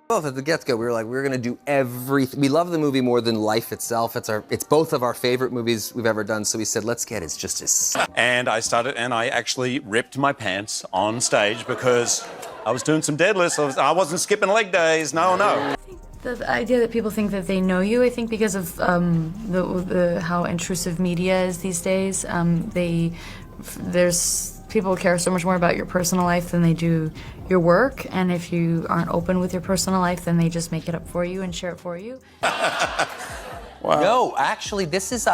Both at the get-go, we were like, we're gonna do everything. We love the movie more than life itself. It's both of our favorite movies we've ever done. So we said, let's get It's Just As. And I started, and I actually ripped my pants on stage because I was doing some deadlifts. I wasn't skipping leg days. No. I think the idea that people think that they know you, I think because of how intrusive media is these days, people care so much more about your personal life than they do your work, and if you aren't open with your personal life, then they just make it up for you and share it for you. Wow. No, actually, this is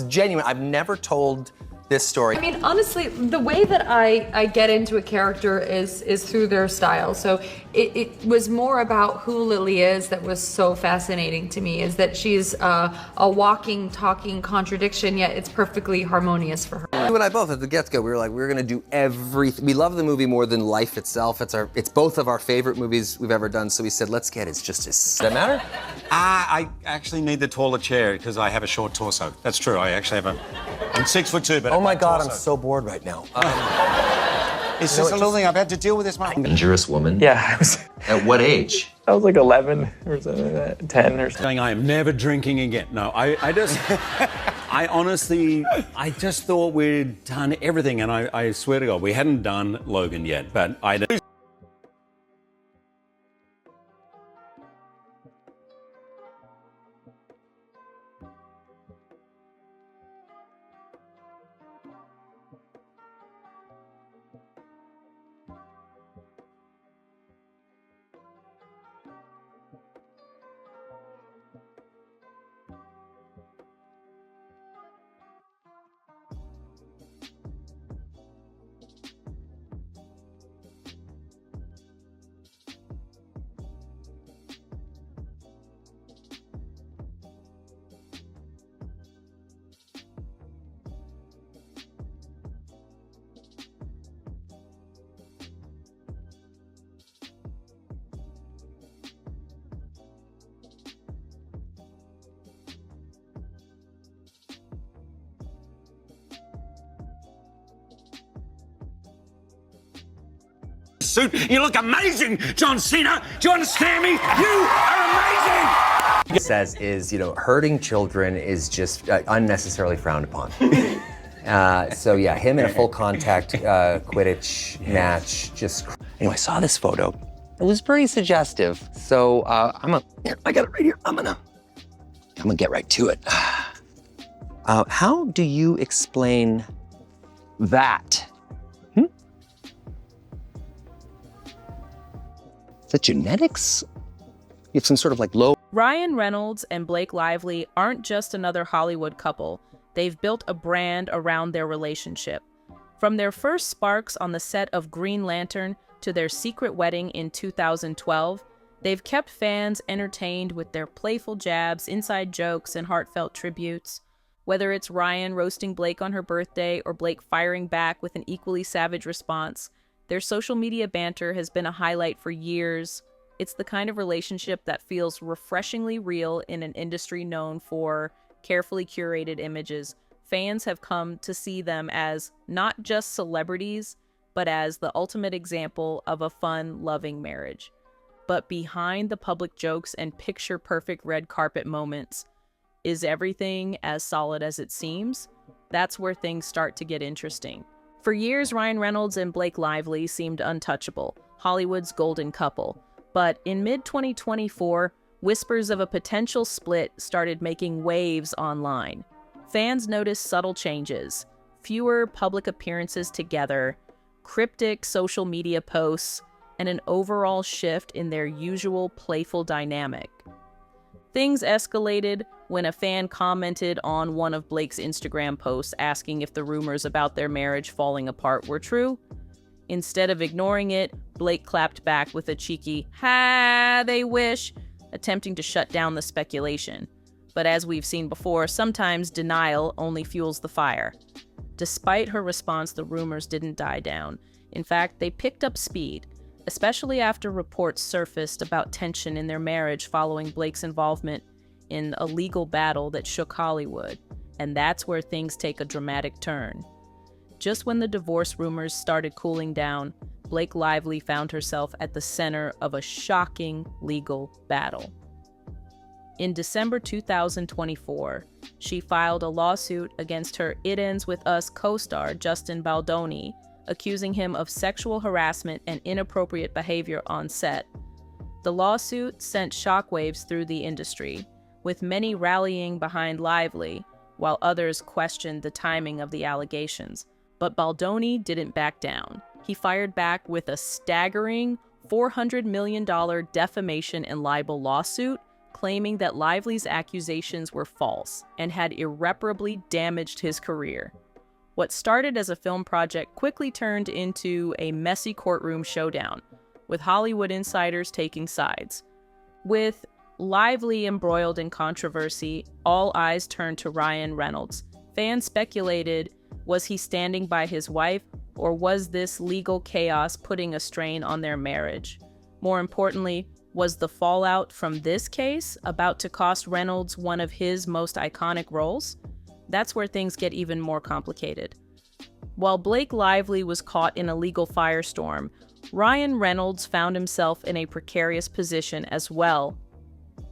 genuine. I've never told this story. I mean, honestly, the way that I get into a character is through their style. So it was more about who Lily is that was so fascinating to me, is that she's a walking, talking contradiction, yet it's perfectly harmonious for her. You and I both at the get-go, we were like, we're gonna do everything. We love the movie more than life itself. It's both of our favorite movies we've ever done. So we said, let's get It's Just As. Does that matter? I actually need the taller chair because I have a short torso. That's true. I actually have I'm 6'2", but oh my God, I'm so bored right now. It's just a little thing I've had to deal with this month. Dangerous woman? Yeah. At what age? I was like 11 or something like that, 10 or something. Saying I am never drinking again. No, I just, I honestly, I just thought we'd done everything, and I swear to God, we hadn't done Logan yet, but I. Suit. You look amazing, John Cena. Do you understand me? You are amazing. Says is, hurting children is just unnecessarily frowned upon. So yeah, him in a full contact Quidditch match, just. Anyway, I saw this photo. It was pretty suggestive. So I got it right here. I'm gonna get right to it. How do you explain that? Is that genetics? You have some sort of low. Ryan Reynolds and Blake Lively aren't just another Hollywood couple. They've built a brand around their relationship. From their first sparks on the set of Green Lantern to their secret wedding in 2012, they've kept fans entertained with their playful jabs, inside jokes, and heartfelt tributes. Whether it's Ryan roasting Blake on her birthday or Blake firing back with an equally savage response, their social media banter has been a highlight for years. It's the kind of relationship that feels refreshingly real in an industry known for carefully curated images. Fans have come to see them as not just celebrities, but as the ultimate example of a fun, loving marriage. But behind the public jokes and picture-perfect red carpet moments, is everything as solid as it seems? That's where things start to get interesting. For years, Ryan Reynolds and Blake Lively seemed untouchable, Hollywood's golden couple. But in mid-2024, whispers of a potential split started making waves online. Fans noticed subtle changes, fewer public appearances together, cryptic social media posts, and an overall shift in their usual playful dynamic. Things escalated when a fan commented on one of Blake's Instagram posts asking if the rumors about their marriage falling apart were true. Instead of ignoring it, Blake clapped back with a cheeky, "Ha, they wish," attempting to shut down the speculation. But as we've seen before, sometimes denial only fuels the fire. Despite her response, the rumors didn't die down. In fact, they picked up speed, especially after reports surfaced about tension in their marriage following Blake's involvement in a legal battle that shook Hollywood. And that's where things take a dramatic turn. Just when the divorce rumors started cooling down, Blake Lively found herself at the center of a shocking legal battle. In December 2024, she filed a lawsuit against her It Ends With Us co-star Justin Baldoni, accusing him of sexual harassment and inappropriate behavior on set. The lawsuit sent shockwaves through the industry, with many rallying behind Lively, while others questioned the timing of the allegations. But Baldoni didn't back down. He fired back with a staggering $400 million defamation and libel lawsuit, claiming that Lively's accusations were false and had irreparably damaged his career. What started as a film project quickly turned into a messy courtroom showdown, with Hollywood insiders taking sides. With Lively embroiled in controversy, all eyes turned to Ryan Reynolds. Fans speculated, was he standing by his wife, or was this legal chaos putting a strain on their marriage? More importantly, was the fallout from this case about to cost Reynolds one of his most iconic roles? That's where things get even more complicated. While Blake Lively was caught in a legal firestorm, Ryan Reynolds found himself in a precarious position as well.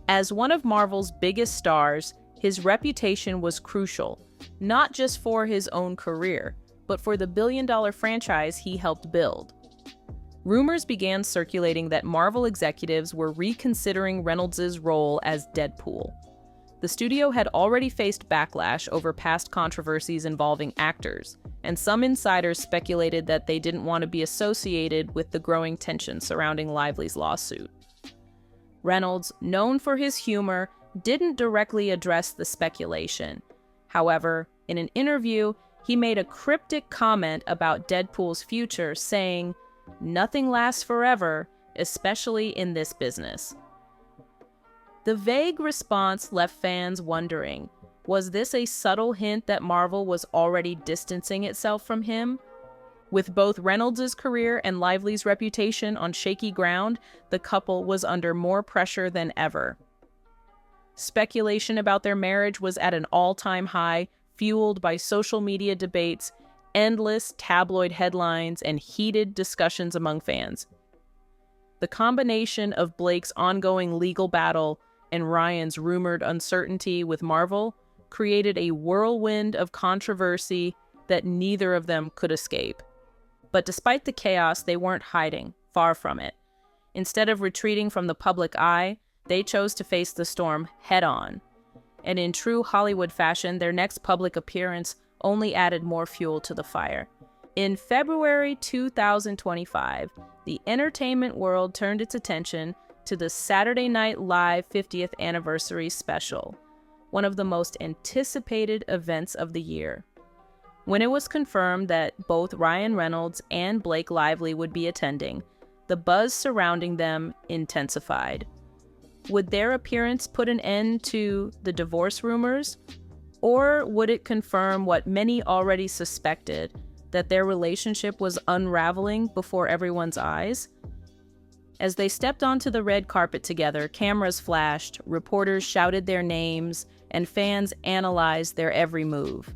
As one of Marvel's biggest stars, his reputation was crucial, not just for his own career, but for the billion-dollar franchise he helped build. Rumors began circulating that Marvel executives were reconsidering Reynolds' role as Deadpool. The studio had already faced backlash over past controversies involving actors, and some insiders speculated that they didn't want to be associated with the growing tension surrounding Lively's lawsuit. Reynolds, known for his humor, didn't directly address the speculation. However, in an interview, he made a cryptic comment about Deadpool's future, saying, "Nothing lasts forever, especially in this business." The vague response left fans wondering, was this a subtle hint that Marvel was already distancing itself from him? With both Reynolds' career and Lively's reputation on shaky ground, the couple was under more pressure than ever. Speculation about their marriage was at an all-time high, fueled by social media debates, endless tabloid headlines, and heated discussions among fans. The combination of Blake's ongoing legal battle and Ryan's rumored uncertainty with Marvel created a whirlwind of controversy that neither of them could escape. But despite the chaos, they weren't hiding, far from it. Instead of retreating from the public eye, they chose to face the storm head-on. And in true Hollywood fashion, their next public appearance only added more fuel to the fire. In February 2025, the entertainment world turned its attention to the Saturday Night Live 50th Anniversary Special, one of the most anticipated events of the year. When it was confirmed that both Ryan Reynolds and Blake Lively would be attending, the buzz surrounding them intensified. Would their appearance put an end to the divorce rumors? Or would it confirm what many already suspected, that their relationship was unraveling before everyone's eyes? As they stepped onto the red carpet together, cameras flashed, reporters shouted their names, and fans analyzed their every move.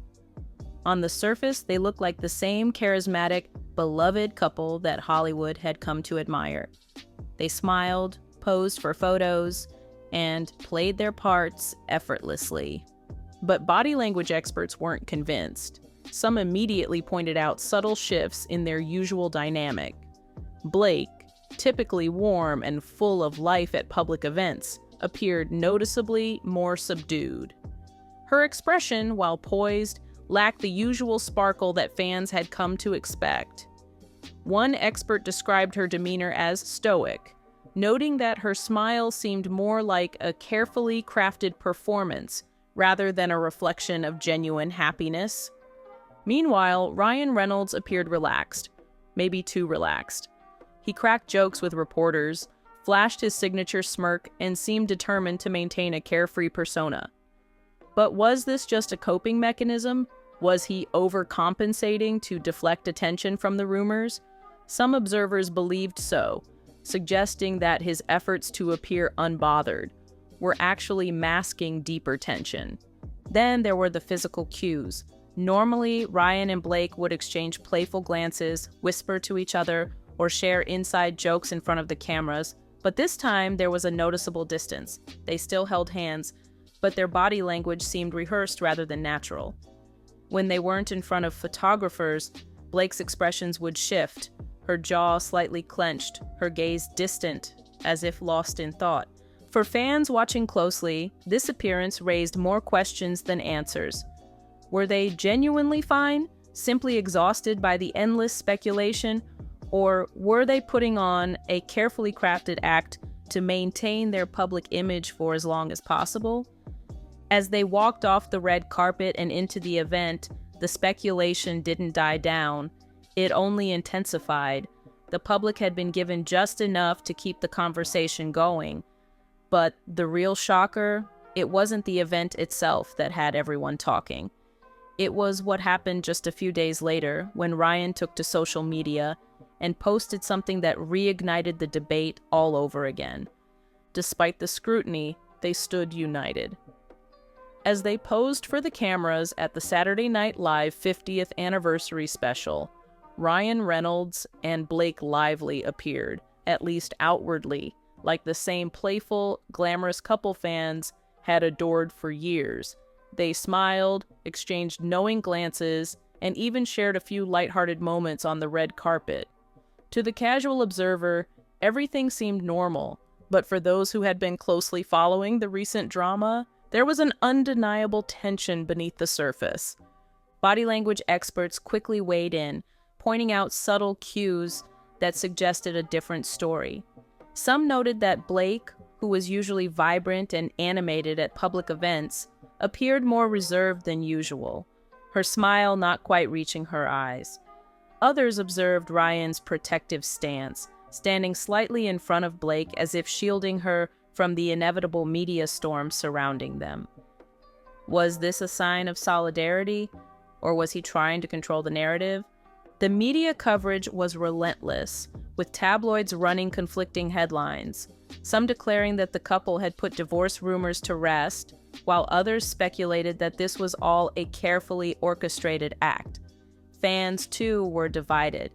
On the surface, they looked like the same charismatic, beloved couple that Hollywood had come to admire. They smiled, posed for photos, and played their parts effortlessly. But body language experts weren't convinced. Some immediately pointed out subtle shifts in their usual dynamic. Blake, typically warm and full of life at public events, appeared noticeably more subdued. Her expression, while poised, lacked the usual sparkle that fans had come to expect. One expert described her demeanor as stoic, noting that her smile seemed more like a carefully crafted performance rather than a reflection of genuine happiness. Meanwhile, Ryan Reynolds appeared relaxed, maybe too relaxed. He cracked jokes with reporters, flashed his signature smirk, and seemed determined to maintain a carefree persona. But was this just a coping mechanism? Was he overcompensating to deflect attention from the rumors? Some observers believed so, suggesting that his efforts to appear unbothered were actually masking deeper tension. Then there were the physical cues. Normally, Ryan and Blake would exchange playful glances, whisper to each other, or share inside jokes in front of the cameras, but this time there was a noticeable distance. They still held hands, but their body language seemed rehearsed rather than natural. When they weren't in front of photographers, Blake's expressions would shift, her jaw slightly clenched, her gaze distant, as if lost in thought. For fans watching closely, this appearance raised more questions than answers. Were they genuinely fine, simply exhausted by the endless speculation, or were they putting on a carefully crafted act to maintain their public image for as long as possible? As they walked off the red carpet and into the event, the speculation didn't die down. It only intensified. The public had been given just enough to keep the conversation going. But the real shocker, it wasn't the event itself that had everyone talking. It was what happened just a few days later when Ryan took to social media and posted something that reignited the debate all over again. Despite the scrutiny, they stood united. As they posed for the cameras at the Saturday Night Live 50th anniversary special, Ryan Reynolds and Blake Lively appeared, at least outwardly, like the same playful, glamorous couple fans had adored for years. They smiled, exchanged knowing glances, and even shared a few lighthearted moments on the red carpet. To the casual observer, everything seemed normal, but for those who had been closely following the recent drama, there was an undeniable tension beneath the surface. Body language experts quickly weighed in, pointing out subtle cues that suggested a different story. Some noted that Blake, who was usually vibrant and animated at public events, appeared more reserved than usual, her smile not quite reaching her eyes. Others observed Ryan's protective stance, standing slightly in front of Blake as if shielding her from the inevitable media storm surrounding them. Was this a sign of solidarity, or was he trying to control the narrative? The media coverage was relentless, with tabloids running conflicting headlines, some declaring that the couple had put divorce rumors to rest, while others speculated that this was all a carefully orchestrated act. Fans, too, were divided.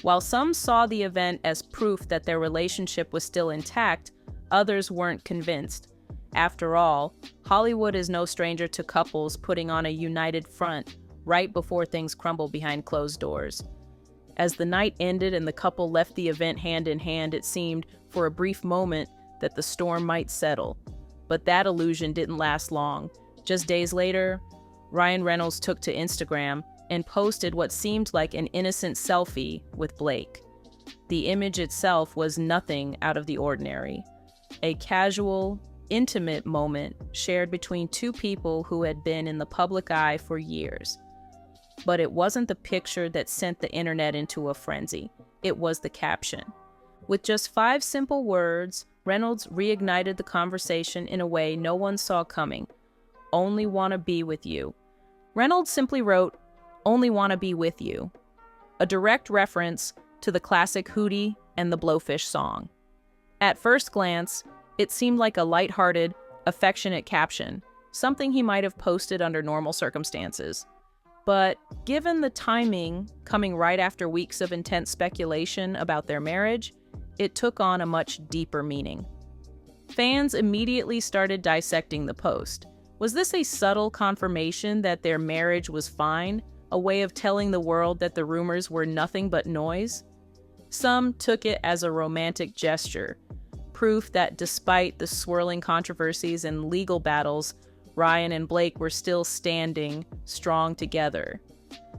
While some saw the event as proof that their relationship was still intact, others weren't convinced. After all, Hollywood is no stranger to couples putting on a united front right before things crumble behind closed doors. As the night ended and the couple left the event hand in hand, it seemed, for a brief moment, that the storm might settle. But that illusion didn't last long. Just days later, Ryan Reynolds took to Instagram and posted what seemed like an innocent selfie with Blake. The image itself was nothing out of the ordinary. A casual, intimate moment shared between two people who had been in the public eye for years. But it wasn't the picture that sent the internet into a frenzy. It was the caption. With just 5 simple words, Reynolds reignited the conversation in a way no one saw coming. Only wanna be with you. Reynolds simply wrote, "Only wanna be with you," a direct reference to the classic Hootie and the Blowfish song. At first glance, it seemed like a lighthearted, affectionate caption, something he might have posted under normal circumstances. But given the timing, coming right after weeks of intense speculation about their marriage, it took on a much deeper meaning. Fans immediately started dissecting the post. Was this a subtle confirmation that their marriage was fine, a way of telling the world that the rumors were nothing but noise? Some took it as a romantic gesture, proof that despite the swirling controversies and legal battles, Ryan and Blake were still standing strong together.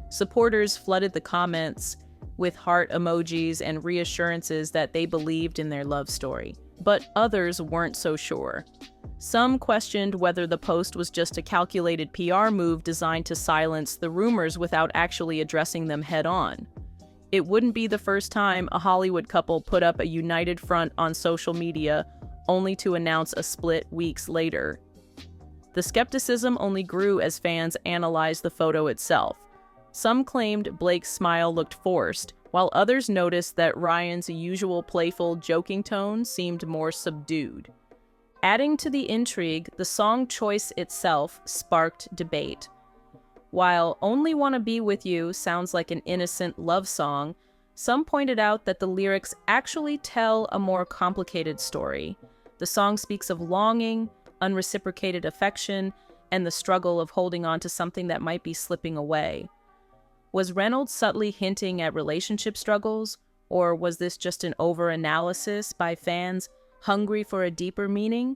Supporters flooded the comments with heart emojis and reassurances that they believed in their love story. But others weren't so sure. Some questioned whether the post was just a calculated PR move designed to silence the rumors without actually addressing them head-on. It wouldn't be the first time a Hollywood couple put up a united front on social media, only to announce a split weeks later. The skepticism only grew as fans analyzed the photo itself. Some claimed Blake's smile looked forced, while others noticed that Ryan's usual playful, joking tone seemed more subdued. Adding to the intrigue, the song choice itself sparked debate. While "Only Wanna Be With You" sounds like an innocent love song, Some pointed out that the lyrics actually tell a more complicated story. The song speaks of longing, unreciprocated affection, and the struggle of holding on to something that might be slipping away. Was Reynolds subtly hinting at relationship struggles, or was this just an over-analysis by fans hungry for a deeper meaning?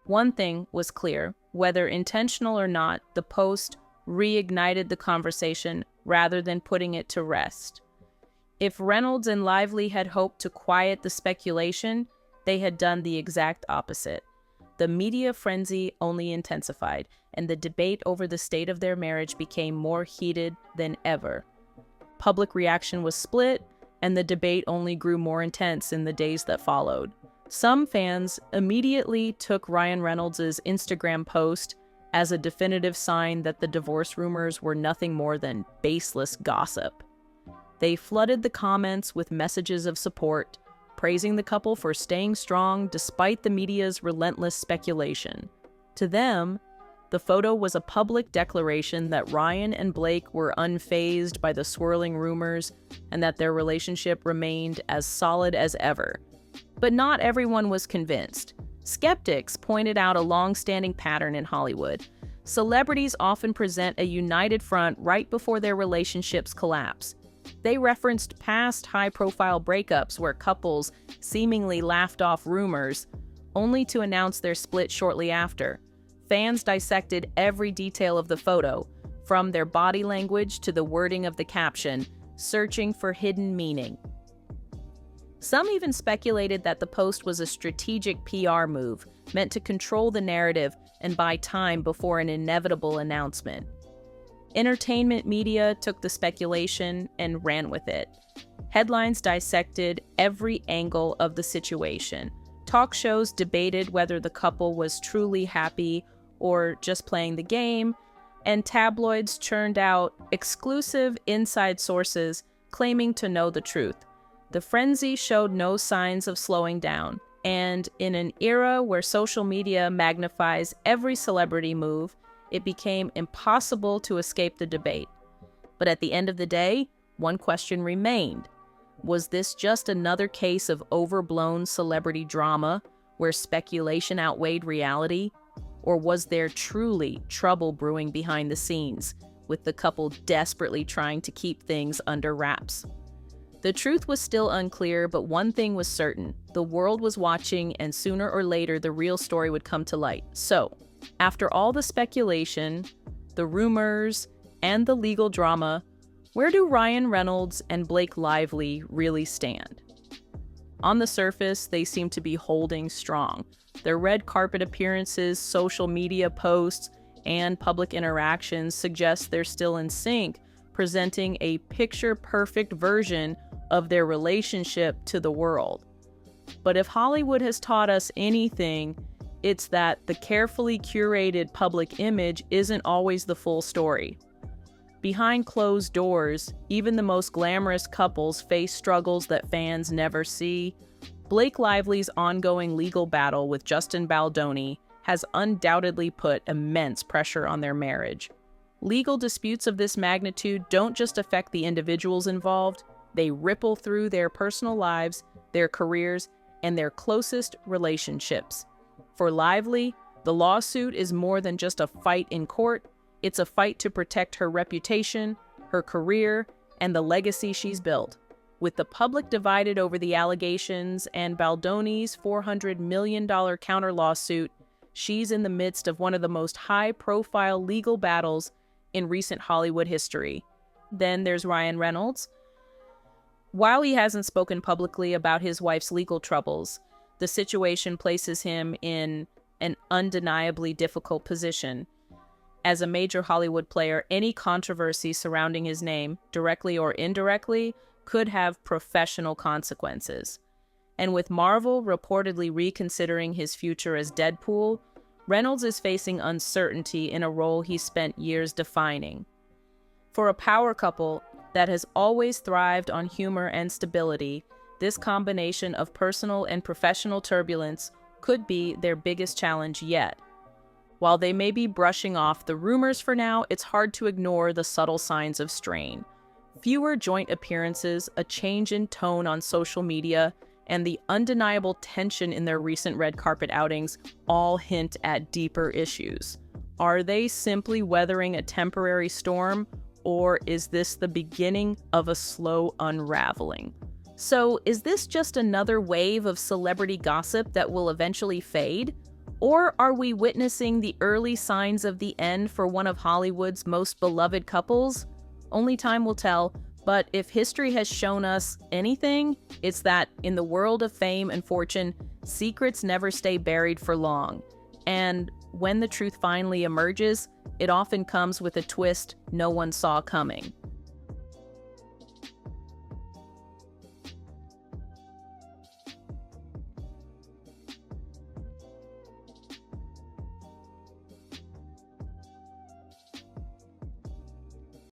One thing was clear: whether intentional or not, the post reignited the conversation rather than putting it to rest. If Reynolds and Lively had hoped to quiet the speculation, they had done the exact opposite. The media frenzy only intensified, and the debate over the state of their marriage became more heated than ever. Public reaction was split, and the debate only grew more intense in the days that followed. Some fans immediately took Ryan Reynolds' Instagram post as a definitive sign that the divorce rumors were nothing more than baseless gossip. They flooded the comments with messages of support, praising the couple for staying strong despite the media's relentless speculation. To them, the photo was a public declaration that Ryan and Blake were unfazed by the swirling rumors and that their relationship remained as solid as ever. But not everyone was convinced. Skeptics pointed out a long-standing pattern in Hollywood. Celebrities often present a united front right before their relationships collapse. They referenced past high-profile breakups where couples seemingly laughed off rumors, only to announce their split shortly after. Fans dissected every detail of the photo, from their body language to the wording of the caption, searching for hidden meaning. Some even speculated that the post was a strategic PR move, meant to control the narrative and buy time before an inevitable announcement. Entertainment media took the speculation and ran with it. Headlines dissected every angle of the situation. Talk shows debated whether the couple was truly happy or just playing the game, and tabloids churned out exclusive inside sources claiming to know the truth. The frenzy showed no signs of slowing down, and in an era where social media magnifies every celebrity move, it became impossible to escape the debate. But at the end of the day, one question remained. Was this just another case of overblown celebrity drama where speculation outweighed reality? Or was there truly trouble brewing behind the scenes, with the couple desperately trying to keep things under wraps? The truth was still unclear, but one thing was certain. The world was watching, and sooner or later the real story would come to light. So, after all the speculation, the rumors, and the legal drama, where do Ryan Reynolds and Blake Lively really stand? On the surface, they seem to be holding strong. Their red carpet appearances, social media posts, and public interactions suggest they're still in sync, presenting a picture-perfect version of their relationship to the world. But if Hollywood has taught us anything, it's that the carefully curated public image isn't always the full story. Behind closed doors, even the most glamorous couples face struggles that fans never see. Blake Lively's ongoing legal battle with Justin Baldoni has undoubtedly put immense pressure on their marriage. Legal disputes of this magnitude don't just affect the individuals involved, they ripple through their personal lives, their careers, and their closest relationships. For Lively, the lawsuit is more than just a fight in court. It's a fight to protect her reputation, her career, and the legacy she's built. With the public divided over the allegations and Baldoni's $400 million counter lawsuit, she's in the midst of one of the most high-profile legal battles in recent Hollywood history. Then there's Ryan Reynolds. While he hasn't spoken publicly about his wife's legal troubles, the situation places him in an undeniably difficult position. As a major Hollywood player, any controversy surrounding his name, directly or indirectly, could have professional consequences. And with Marvel reportedly reconsidering his future as Deadpool, Reynolds is facing uncertainty in a role he spent years defining. For a power couple that has always thrived on humor and stability, this combination of personal and professional turbulence could be their biggest challenge yet. While they may be brushing off the rumors for now, it's hard to ignore the subtle signs of strain. Fewer joint appearances, a change in tone on social media, and the undeniable tension in their recent red carpet outings all hint at deeper issues. Are they simply weathering a temporary storm, or is this the beginning of a slow unraveling? So, is this just another wave of celebrity gossip that will eventually fade? Or are we witnessing the early signs of the end for one of Hollywood's most beloved couples? Only time will tell, but if history has shown us anything, it's that in the world of fame and fortune, secrets never stay buried for long. And when the truth finally emerges, it often comes with a twist no one saw coming.